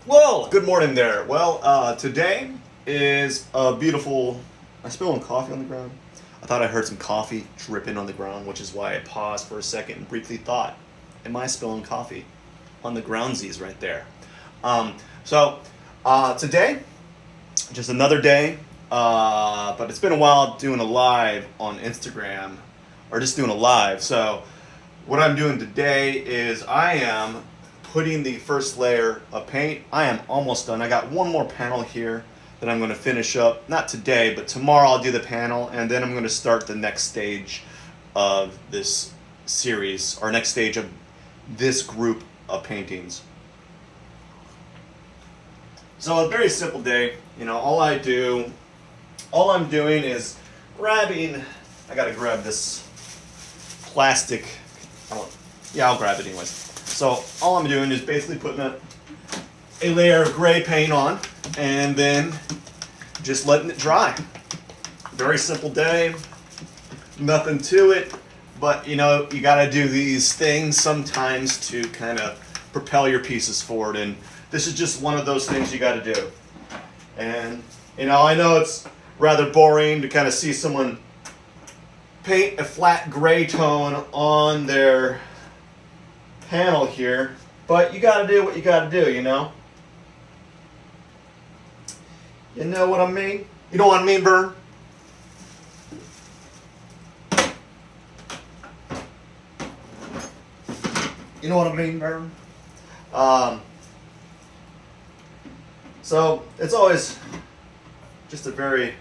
Well, good morning there. Well, today is a beautiful. I spilling coffee on the ground. I thought I heard some coffee dripping on the ground, which is why I paused for a second and briefly thought, "Am I spilling coffee on the groundsies right there?" Today, just another day. But it's been a while doing a live on Instagram, or just doing a live. So, what I'm doing today is I am putting the first layer of paint. I am almost done. I got one more panel here that I'm going to finish up. Not today, but tomorrow I'll do the panel, and then I'm going to start the next stage of this series, or next stage of this group of paintings. So a very simple day. All I'm doing is grabbing, I gotta grab this plastic, I'll grab it anyways. So all I'm doing is basically putting a layer of gray paint on and then just letting it dry. Very simple day, nothing to it, but you gotta do these things sometimes to kind of propel your pieces forward, and this is just one of those things you gotta do. And I know it's rather boring to kind of see someone paint a flat gray tone on their panel here, but you gotta do what you gotta do, You know what I mean? You know what I mean, Vern? You know what I mean, Vern? So it's always just a very,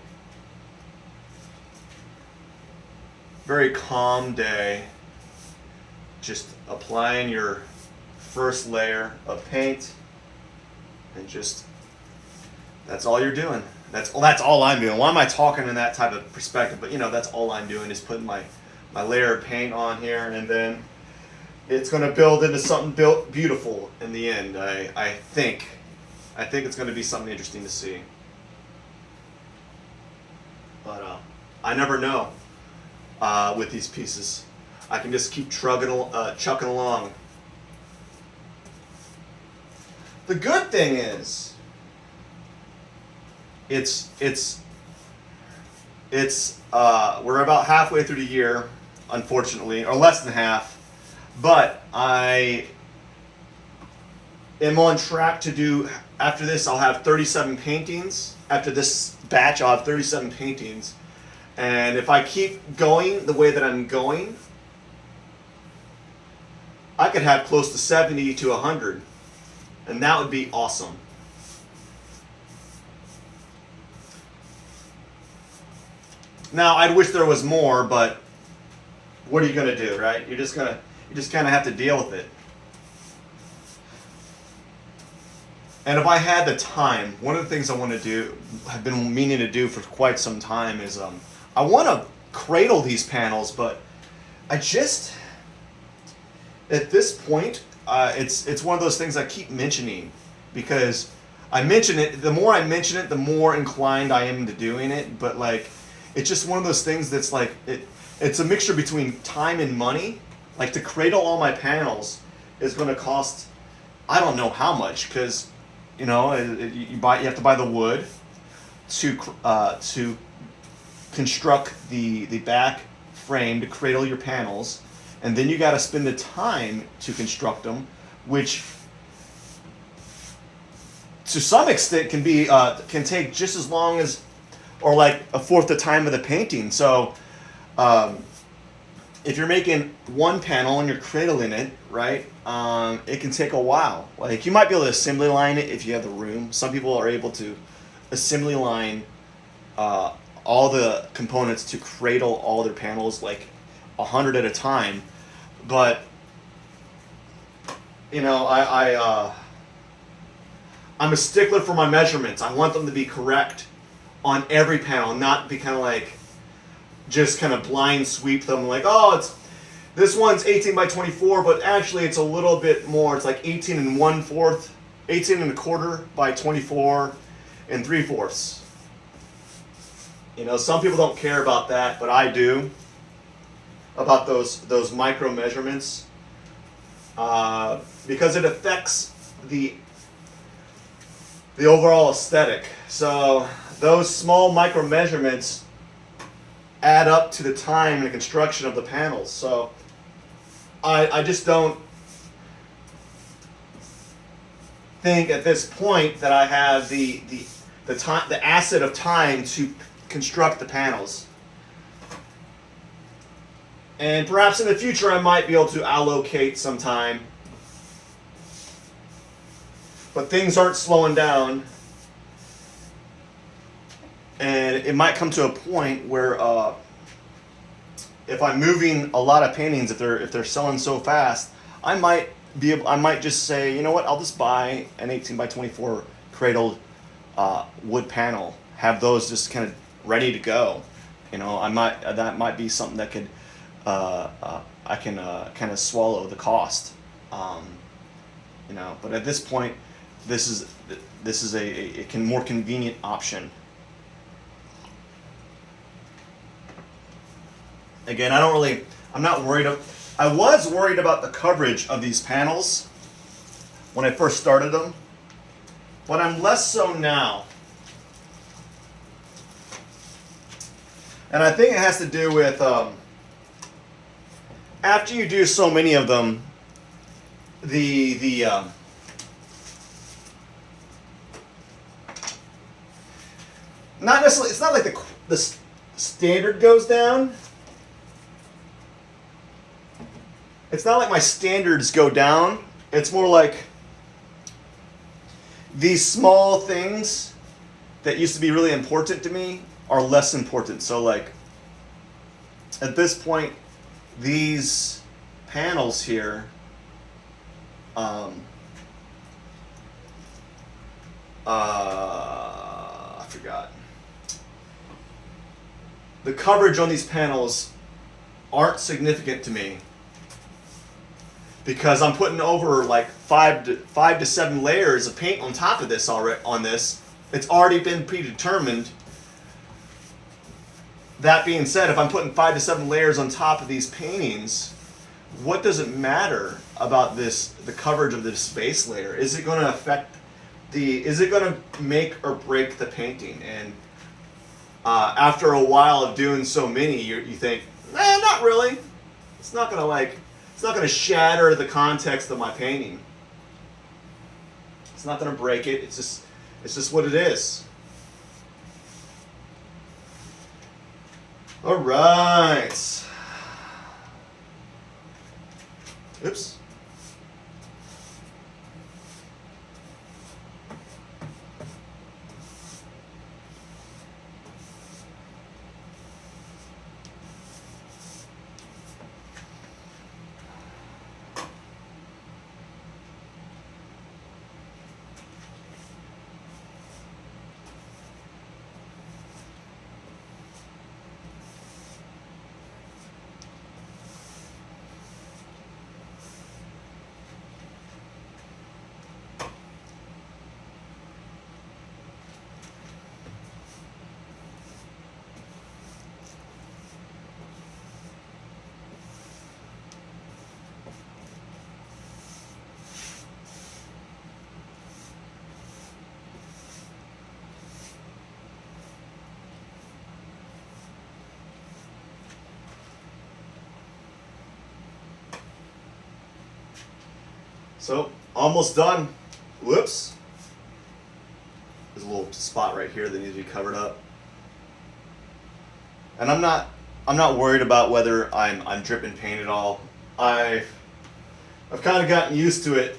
very calm day. Just applying your first layer of paint, and that's all you're doing. That's all I'm doing. Why am I talking in that type of perspective? But that's all I'm doing is putting my layer of paint on here, and then it's going to build into something beautiful in the end. I think it's going to be something interesting to see. But I never know with these pieces. I can just keep chucking along. The good thing is, we're about halfway through the year, unfortunately, or less than half. But I am on track to do. After this, I'll have 37 paintings. After this batch, I'll have 37 paintings. And if I keep going the way that I'm going, I could have close to 70 to 100. And that would be awesome. Now, I'd wish there was more, but what are you going to do, right? You just kind of have to deal with it. And if I had the time, one of the things I want to do, I've been meaning to do for quite some time, is I want to cradle these panels, but I just, at this point, it's one of those things I keep mentioning, because I mention it. The more I mention it, the more inclined I am to doing it. But it's just one of those things that's it's a mixture between time and money. Like, to cradle all my panels is going to cost, I don't know how much, because you have to buy the wood to construct the back frame to cradle your panels, and then you got to spend the time to construct them, which to some extent can take just as long as, or like a fourth the time of the painting. So if you're making one panel and you're cradling it, right, it can take a while. Like, you might be able to assembly line it if you have the room. Some people are able to assembly line all the components to cradle all their panels, like 100 at a time. But I'm a stickler for my measurements. I want them to be correct on every panel, not be kind of just kind of blind sweep them, like, this one's 18 by 24, but actually it's a little bit more. It's like 18 and 1/4, 18 and a quarter by 24 and 3/4. Some people don't care about that, but I do, about those micro measurements, because it affects the overall aesthetic. So those small micro measurements add up to the time and the construction of the panels. So I just don't think at this point that I have the time, the asset of time to construct the panels. And perhaps in the future I might be able to allocate some time. But things aren't slowing down. And it might come to a point where if I'm moving a lot of paintings, if they're selling so fast, I might just say, you know what, I'll just buy an 18 by 24 cradled wood panel, have those just kind of ready to go. You know, that might be something that could I can kind of swallow the cost. You know, but at this point, this is a more convenient option. Again, I'm not worried. I was worried about the coverage of these panels when I first started them, but I'm less so now. And I think it has to do with after you do so many of them, not necessarily. It's not like the standard goes down. It's not like my standards go down. It's more like these small things that used to be really important to me are less important. So like at this point, these panels here, I forgot. The coverage on these panels aren't significant to me because I'm putting over like five to seven layers of paint on top of this already. On this, it's already been predetermined. That being said, if I'm putting 5 to 7 layers on top of these paintings, what does it matter about the coverage of this base layer? Is it going to affect is it going to make or break the painting? And after a while of doing so many, you think, not really. It's not going to shatter the context of my painting. It's not going to break it. It's just what it is. All right. Oops. So, almost done. Whoops. There's a little spot right here that needs to be covered up. And I'm not worried about whether I'm dripping paint at all. I've kind of gotten used to it.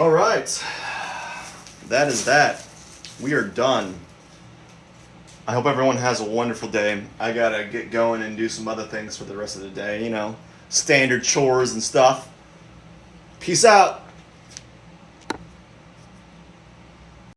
All right, that is that. We are done. I hope everyone has a wonderful day. I gotta get going and do some other things for the rest of the day, standard chores and stuff. Peace out.